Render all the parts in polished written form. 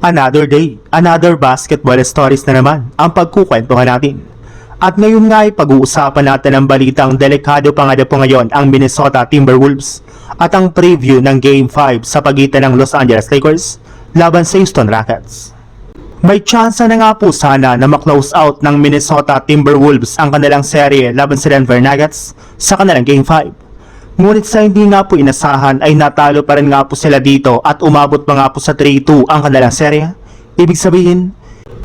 Another day, another basketball stories na naman ang pagkukwentuhan natin. At ngayon nga ay pag-uusapan natin ang balitang delikado pa nga po ngayon ang Minnesota Timberwolves at ang preview ng Game 5 sa pagitan ng Los Angeles Lakers laban sa Houston Rockets. May tsansa na nga po sana na ma-close out ng Minnesota Timberwolves ang kanilang serye laban sa Denver Nuggets sa kanilang Game 5. Ngunit sa hindi nga po inasahan ay natalo pa rin nga po sila dito at umabot pa nga po sa 3-2 ang kanilang serye. Ibig sabihin,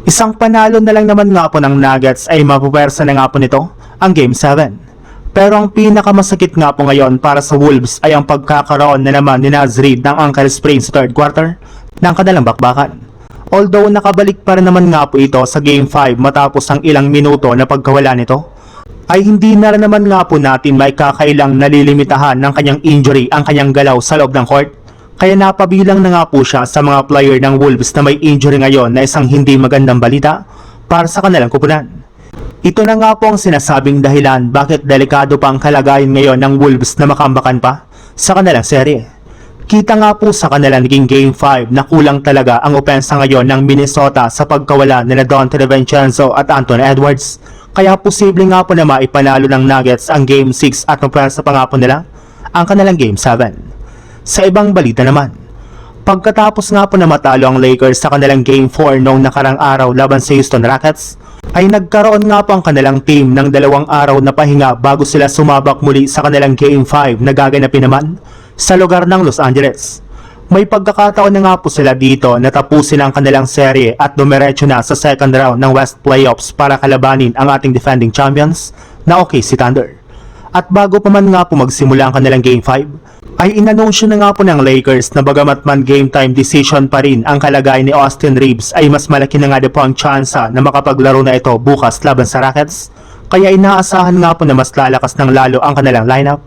isang panalo na lang naman nga po ng Nuggets ay mapupersa na nga po nito ang Game 7. Pero ang pinakamasakit nga po ngayon para sa Wolves ay ang pagkakaroon na naman ni Naz Reid ng ankle sprain sa third quarter ng kanilang bakbakan. Although nakabalik pa rin naman nga po ito sa Game 5 matapos ang ilang minuto na pagkawala nito, ay hindi na rin naman nga po natin may kakailang nalilimitahan ng kanyang injury ang kanyang galaw sa loob ng court. Kaya napabilang na nga po siya sa mga player ng Wolves na may injury ngayon na isang hindi magandang balita para sa kanilang kupunan. Ito na nga po ang sinasabing dahilan bakit delikado pa ang kalagayan ngayon ng Wolves na makambakan pa sa kanilang serye. Kita nga po sa kanilang naging Game 5 na kulang talaga ang opensa ngayon ng Minnesota sa pagkawala nila Donte DiVincenzo at Anthony Edwards. Kaya posible nga po na maipanalo ng Nuggets ang Game 6 at mapersa pa nga po nila ang kanilang Game 7. Sa ibang balita naman, pagkatapos nga po na matalo ang Lakers sa kanilang Game 4 noong nakarang araw laban sa Houston Rockets, ay nagkaroon nga po ang kanilang team ng 2 araw na pahinga bago sila sumabak muli sa kanilang Game 5 na gaganapin naman sa lugar ng Los Angeles. May pagkakataon na nga po sila dito na tapusin ang kanilang serye at dumiretso na sa second round ng West Playoffs para kalabanin ang ating defending champions na OKC Thunder. At bago pa man nga po magsimula ang kanilang Game 5, ay inanunsyo na nga po ng Lakers na bagamat man game time decision pa rin ang kalagayan ni Austin Reeves ay mas malaki na nga po ang tsansa na makapaglaro na ito bukas laban sa Rockets. Kaya inaasahan nga po na mas lalakas ng lalo ang kanilang lineup,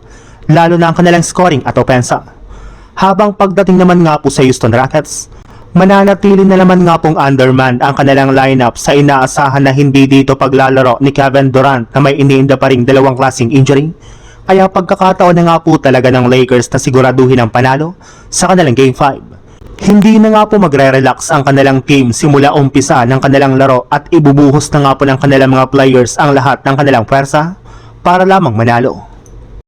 lalo na ang kanilang scoring at opensa. Habang pagdating naman nga po sa Houston Rockets, mananatili na naman nga pong underman ang kanilang lineup sa inaasahan na hindi dito paglalaro ni Kevin Durant na may iniinda pa ring 2 klaseng injury. Kaya pagkakataon na nga po talaga ng Lakers na siguraduhin ang panalo sa kanilang Game 5. Hindi na nga po magre-relax ang kanilang team simula umpisa ng kanilang laro at ibubuhos na nga po ng kanilang mga players ang lahat ng kanilang pwersa para lamang manalo.